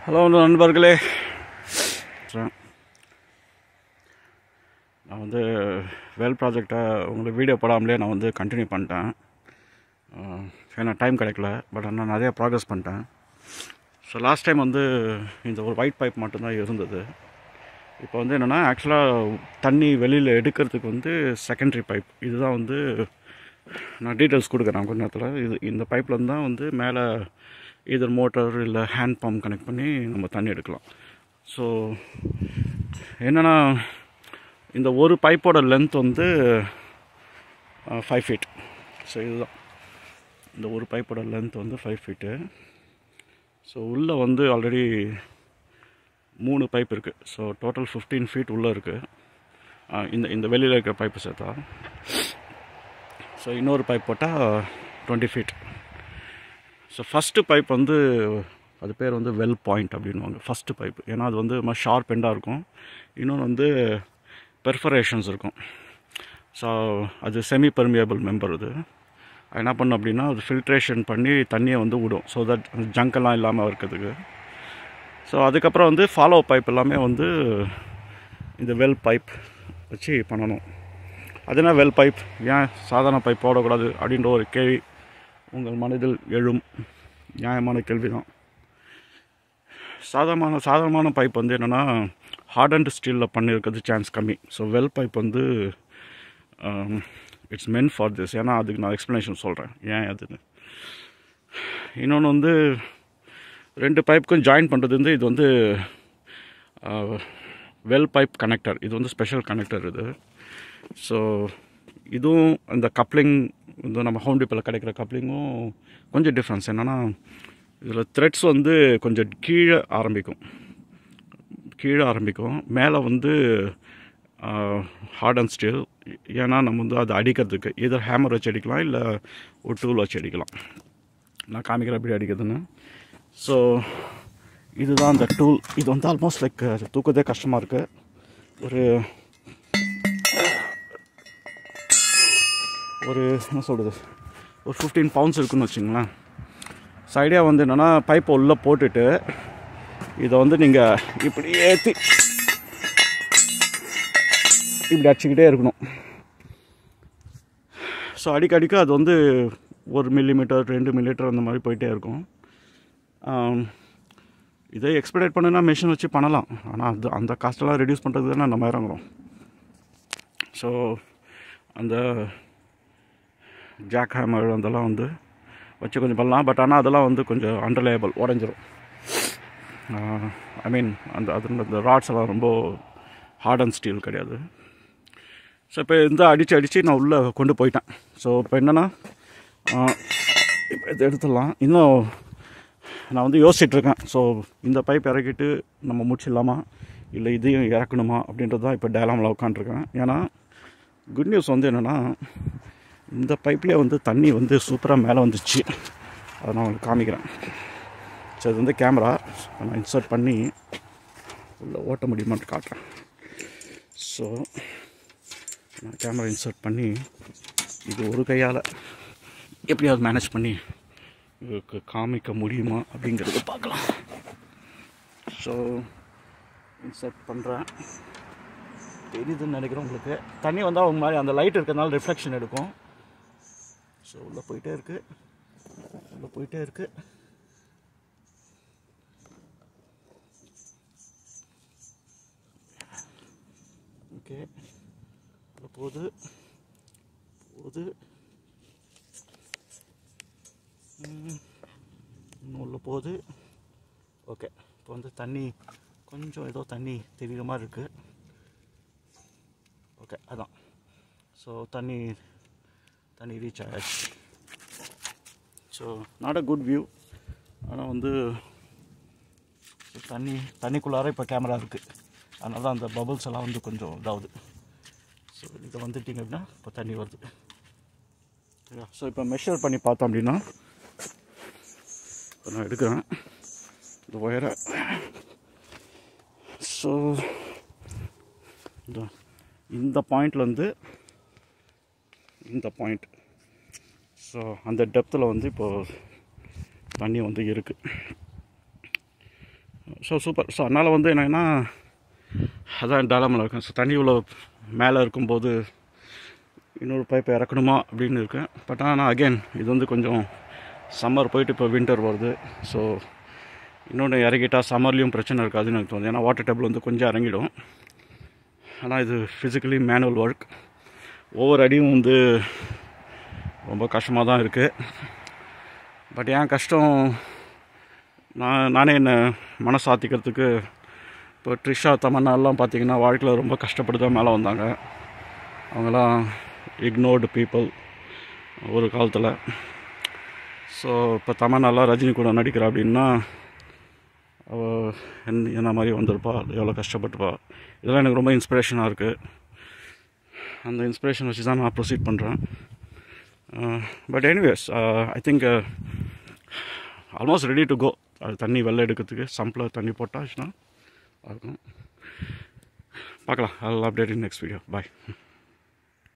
Hello நண்பர்களே, நான் வந்து வெல் ப்ராஜெக்டை உங்களுக்கு வீடியோ போடாமலே நான் வந்து கண்டினியூ பண்ணிட்டேன். ஏன்னா டைம் கிடைக்கல. பட் ஆனால் நிறையா ப்ராக்ரஸ் பண்ணிட்டேன். ஸோ லாஸ்ட் டைம் வந்து இந்த ஒரு ஒயிட் பைப் மட்டும்தான் இருந்தது. இப்போ வந்து என்னென்னா, ஆக்சுவலாக தண்ணி வெளியில் எடுக்கிறதுக்கு வந்து செகண்டரி பைப் இதுதான் வந்து நான் டீட்டெயில்ஸ் கொடுக்குறேன் கொஞ்ச நேரத்தில். இந்த பைப்லேருந்து தான் வந்து மேலே இதர் மோட்டர் இல்லை ஹேண்ட் பம்ப் கனெக்ட் பண்ணி நம்ம தண்ணி எடுக்கலாம். ஸோ என்னென்னா, இந்த ஒரு பைப்போட லென்த் வந்து 5 feet. ஸோ இதுதான் இந்த ஒரு பைப்போட லென்த் வந்து 5 feet. ஸோ உள்ளே வந்து ஆல்ரெடி 3 பைப் இருக்குது. ஸோ டோட்டல் 15 feet உள்ளே இருக்குது. இந்த வெளியில் இருக்கிற பைப்பு சேர்த்தா. ஸோ இன்னொரு பைப் போட்டால் 20 feet. ஸோ ஃபஸ்ட்டு பைப் வந்து அது பேர் வந்து வெல் பாயிண்ட் அப்படின்வாங்க, ஃபஸ்ட்டு பைப்பு. ஏன்னா அது வந்து ஷார்ப் எண்டாக இருக்கும். இன்னொன்று வந்து பெர்ஃபரேஷன்ஸ் இருக்கும். ஸோ அது செமி பெர்மியபிள் மெம்பர். அது என்ன பண்ணும் அப்படின்னா, அது ஃபில்ட்ரேஷன் பண்ணி தண்ணியை வந்து விடும். ஸோ தட் ஜங்கெல்லாம் இல்லாமல் இருக்கிறதுக்கு. ஸோ அதுக்கப்புறம் வந்து ஃபாலோ பைப் எல்லாமே வந்து இந்த வெல் பைப் வச்சு பண்ணணும். அதுனா வெல் பைப் ஏன் சாதாரண பைப் போடக்கூடாது அப்படின்ற ஒரு கேள்வி உங்கள் மனதில் எழும். நியாயமான கேள்வி தான். சாதாரணமான பைப் வந்து என்னென்னா, ஹார்ட் அண்ட் ஸ்டீலில் பண்ணியிருக்கிறது சான்ஸ் கம்மி. ஸோ வெல் பைப் வந்து இட்ஸ் மென் ஃபார் திஸ். ஏன்னா அதுக்கு நான் எக்ஸ்ப்ளனேஷன் சொல்கிறேன் ஏன் அதுன்னு. இன்னொன்று வந்து 2 பைப்புக்கும் ஜாயின் பண்ணுறது வந்து இது வந்து வெல் பைப் கனெக்டர். இது வந்து ஸ்பெஷல் கனெக்டர் இது. ஸோ இதுவும் இந்த கப்ளிங் இந்த நம்ம ஹோம் டிப்போவில் கிடைக்கிற கப்ளிங்கும் கொஞ்சம் டிஃப்ரென்ஸ். என்னென்னா, இதில் த்ரெட்ஸ் வந்து கொஞ்சம் கீழே ஆரம்பிக்கும். மேலே வந்து ஹார்ட் அண்ட் ஸ்டீல். ஏன்னா நம்ம வந்து அதை அடிக்கிறதுக்கு இதர் ஹேமர் வச்சு அடிக்கலாம், இல்லை ஒரு டூல் வச்சு அடிக்கலாம். நான் காமிக்கிறேன் எப்படி அடிக்கிறதுன்னு. ஸோ இதுதான் அந்த டூல். இது வந்து ஆல்மோஸ்ட் லைக் தூக்கத்தே கஷ்டமாக இருக்குது. ஒரு என்ன சொல்கிறது, ஒரு 15 pounds இருக்குதுன்னு வச்சுங்களேன். ஸோ ஐடியா வந்து என்னென்னா, பைப்பை உள்ளே போட்டுட்டு இதை வந்து நீங்கள் இப்படி ஏற்றி இப்படி அடிச்சுக்கிட்டே இருக்கணும். ஸோ அடிக்க அது வந்து 1 millimeter 2 millimeter அந்த மாதிரி போயிட்டே இருக்கும். இதை எக்ஸ்பெக்ட் பண்ணுன்னா மிஷின் வச்சு பண்ணலாம். ஆனால் அந்த காஸ்ட்டெல்லாம் ரெடியூஸ் பண்ணுறதுக்கு தானே நம்ம இறங்குறோம். ஸோ அந்த ஜாக் ஹேமர் அதெல்லாம் வந்து வச்சு கொஞ்சம் பண்ணலாம். பட் ஆனால் அதெல்லாம் வந்து கொஞ்சம் அன்ரிலையபிள், உடஞ்சிரும். ஐ மீன் அந்த ராட்ஸ் எல்லாம் ரொம்ப ஹார்ட் அண்ட் ஸ்டீல் கிடையாது. ஸோ இப்போ இந்த அடித்து நான் உள்ளே கொண்டு போயிட்டேன். ஸோ இப்போ என்னென்னா, இப்போ இதை எடுத்துடலாம். இன்னும் நான் வந்து யோசிச்சுட்ருக்கேன். ஸோ இந்த பைப் இறக்கிட்டு நம்ம முடிச்சிடலாமா, இல்லை இதையும் இறக்கணுமா அப்படின்றது தான் இப்போ டயலாமில் உட்காந்துருக்கேன். ஏன்னா குட் நியூஸ் வந்து என்னென்னா, இந்த பைப்லேயே வந்து தண்ணி வந்து சூப்பராக மேலே வந்துச்சு. அதை நான் உங்களுக்கு காமிக்கிறேன். ஸோ இது வந்து கேமரா நான் இன்சர்ட் பண்ணி உள்ளே ஓட்ட முடியுமான்னு காட்டுறேன். ஸோ நான் கேமரா இன்சர்ட் பண்ணி இது ஒரு கையால் எப்படியாவது மேனேஜ் பண்ணி இதுக்கு காமிக்க முடியுமா அப்படிங்கிறத பார்க்கலாம். ஸோ இன்சர்ட் பண்ணுறேன். தெரியுதுன்னு நினைக்கிறேன் உங்களுக்கு. தண்ணி வந்தால் அவங்க மாதிரி அந்த லைட் இருக்கிறதுனால ரிஃப்ளெக்ஷன் எடுக்கும். ஸோ உள்ளே போயிட்டே இருக்குது. ஓகே, உள்ளே போகுது. இன்னும் உள்ளே போகுது. ஓகே, இப்போ வந்து தண்ணி கொஞ்சம் ஏதோ தண்ணி தெரிகிற மாதிரி இருக்குது. ஓகே, அதான். ஸோ தண்ணி ரீச் ஆகிடுச்சு. So not a good view. ஆனால் வந்து தண்ணிக்குள்ளார இப்போ கேமரா இருக்குது. அதனால தான் அந்த பபுள்ஸ் எல்லாம் வந்து கொஞ்சம் இதாகுது. ஸோ இதை வந்துட்டிங்க அப்படின்னா இப்போ தண்ணி வருது. ஸோ இப்போ மெஷர் பண்ணி பார்த்தோம் அப்படின்னா, இப்போ நான் எடுக்கிறேன் இந்த ஒயரை. ஸோ இந்த பாயிண்ட்லேருந்து இந்த பாயிண்ட், ஸோ அந்த டெப்த்தில் வந்து இப்போது தண்ணி வந்து இருக்குது. So super. ஸோ அதனால் வந்து என்னென்னா அதான் டேலமில் இருக்கேன். ஸோ தண்ணி இவ்வளோ மேலே இருக்கும்போது இன்னொரு பைப்பை இறக்கணுமா அப்படின்னு இருக்கேன். பட் ஆனால் அகெயின் இது வந்து கொஞ்சம் சம்மர் போயிட்டு இப்போ வின்டர் வருது. ஸோ இன்னொன்று இறக்கிட்டால் சம்மர்லேயும் பிரச்சனை இருக்காதுன்னு எனக்கு தோணுது. ஏன்னா வாட்டர் டேபிள் வந்து கொஞ்சம் இறங்கிடும். ஆனால் இது ஃபிசிக்கலி மேனுவல் ஒர்க். ஒவ்வொரு அடியும் வந்து ரொம்ப கஷ்டமாக தான் இருக்குது. பட் ஏன் கஷ்டம், நானே என்னை மனசாத்திக்கிறதுக்கு இப்போ ட்ரிஷா தமன்னாலாம் பார்த்திங்கன்னா வாழ்க்கையில் ரொம்ப கஷ்டப்பட்டு தான் மேலே வந்தாங்க. அவங்களாம் இக்னோர்டு பீப்புள் ஒரு காலத்தில். ஸோ இப்போ தமன்னாலாம் ரஜினி கூட நடிக்கிறா அப்படின்னா அவள் என்ன மாதிரி வந்திருப்பா, எவ்வளோ கஷ்டப்பட்டுப்பா. இதெல்லாம் எனக்கு ரொம்ப இன்ஸ்பிரேஷனாக இருக்குது. அந்த இன்ஸ்பிரேஷன் வச்சு தான் நான் ப்ரொசீட் பண்ணுறேன். But anyways I think almost ready to go. அது தண்ணி வெள்ளை எடுக்கிறதுக்கு சம்பில் தண்ணி போட்டாச்சுன்னா இருக்கும். பார்க்கலாம். I'll update in next video. Bye.